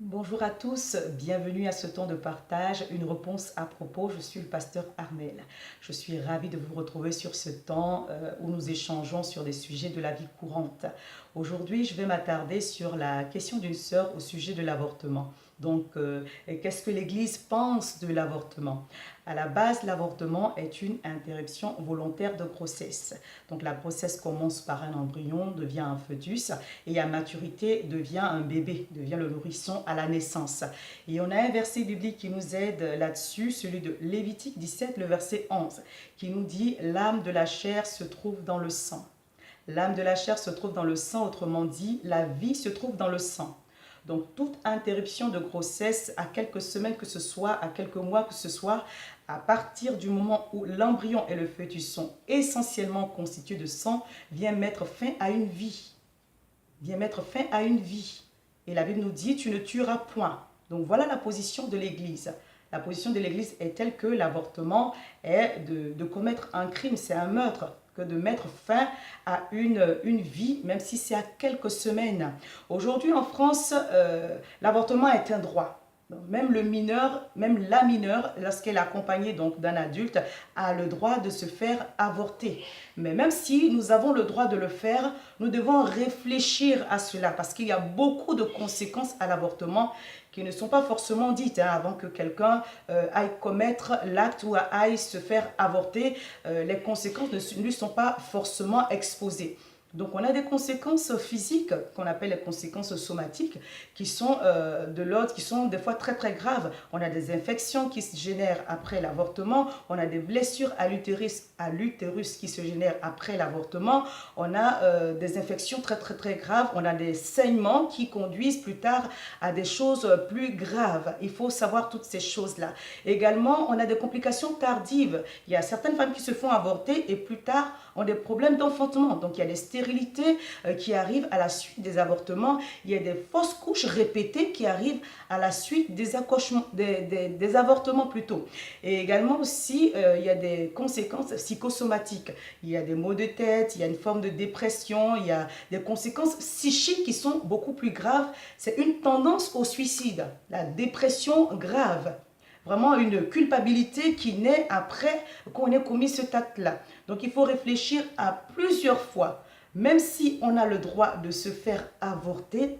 Bonjour à tous, bienvenue à ce temps de partage, une réponse à propos. Je suis le pasteur Armel. Je suis ravie de vous retrouver sur ce temps où nous échangeons sur des sujets de la vie courante. Aujourd'hui, je vais m'attarder sur la question d'une sœur au sujet de l'avortement. Donc, qu'est-ce que l'Église pense de l'avortement? À la base, l'avortement est une interruption volontaire de grossesse. Donc, la grossesse commence par un embryon, devient un fœtus et à maturité devient un bébé, devient le nourrisson à la naissance. Et on a un verset biblique qui nous aide là-dessus, celui de Lévitique 17, le verset 11, qui nous dit « L'âme de la chair se trouve dans le sang ». L'âme de la chair se trouve dans le sang, autrement dit, la vie se trouve dans le sang. Donc, toute interruption de grossesse, à quelques semaines que ce soit, à quelques mois que ce soit, à partir du moment où l'embryon et le fœtus sont essentiellement constitués de sang, vient mettre fin à une vie. Vient mettre fin à une vie. Et la Bible nous dit, tu ne tueras point. Donc, voilà la position de l'Église. La position de l'Église est telle que l'avortement est de commettre un crime, c'est un meurtre, que de mettre fin à une vie, même si c'est à quelques semaines. Aujourd'hui en France, l'avortement est un droit. Même le mineur, même la mineure, lorsqu'elle est accompagnée d'un adulte, a le droit de se faire avorter. Mais même si nous avons le droit de le faire, nous devons réfléchir à cela parce qu'il y a beaucoup de conséquences à l'avortement qui ne sont pas forcément dites avant que quelqu'un aille commettre l'acte ou aille se faire avorter. Les conséquences ne lui sont pas forcément exposées. Donc, on a des conséquences physiques qu'on appelle les conséquences somatiques qui sont de l'ordre, qui sont des fois très très graves. On a des infections qui se génèrent après l'avortement, on a des blessures à l'utérus qui se génèrent après l'avortement, on a des infections très très très graves, on a des saignements qui conduisent plus tard à des choses plus graves. Il faut savoir toutes ces choses-là. Également, on a des complications tardives. Il y a certaines femmes qui se font avorter et plus tard ont des problèmes d'enfantement. Donc, il y a des stérilités qui arrivent à la suite des avortements. Il y a des fausses couches répétées qui arrivent à la suite des accouchements, des avortements plutôt. Et également aussi, il y a des conséquences psychosomatiques. Il y a des maux de tête, il y a une forme de dépression, il y a des conséquences psychiques qui sont beaucoup plus graves. C'est une tendance au suicide, la dépression grave. Vraiment une culpabilité qui naît après qu'on ait commis cet acte-là. Donc il faut réfléchir à plusieurs fois. Même si on a le droit de se faire avorter,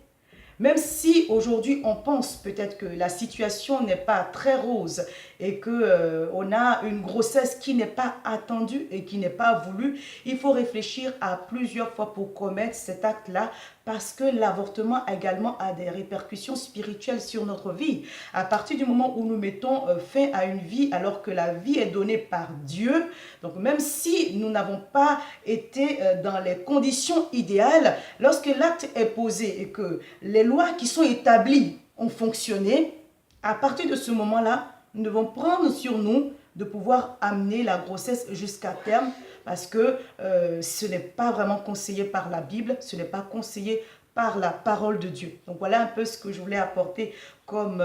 même si aujourd'hui on pense peut-être que la situation n'est pas très rose et qu'on a une grossesse qui n'est pas attendue et qui n'est pas voulue, il faut réfléchir à plusieurs fois pour commettre cet acte-là parce que l'avortement également a des répercussions spirituelles sur notre vie. À partir du moment où nous mettons fin à une vie alors que la vie est donnée par Dieu, donc même si nous n'avons pas été dans les conditions idéales, lorsque l'acte est posé et que les lois qui sont établies ont fonctionné, à partir de ce moment-là, nous devons prendre sur nous de pouvoir amener la grossesse jusqu'à terme parce que ce n'est pas vraiment conseillé par la Bible, ce n'est pas conseillé par la parole de Dieu. Donc voilà un peu ce que je voulais apporter comme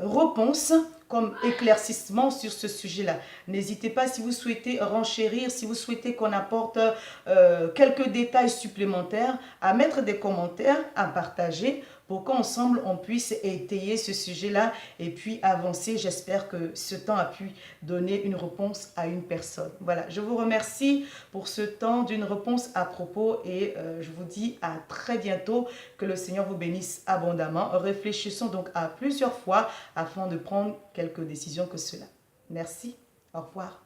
réponse, comme éclaircissement sur ce sujet-là. N'hésitez pas si vous souhaitez renchérir, si vous souhaitez qu'on apporte quelques détails supplémentaires, à mettre des commentaires, à partager pour qu'ensemble on puisse étayer ce sujet-là et puis avancer. J'espère que ce temps a pu donner une réponse à une personne. Voilà, je vous remercie pour ce temps d'une réponse à propos et je vous dis à très bientôt. Que le Seigneur vous bénisse abondamment. Réfléchissons donc à plusieurs fois afin de prendre quelques décisions que cela. Merci, au revoir.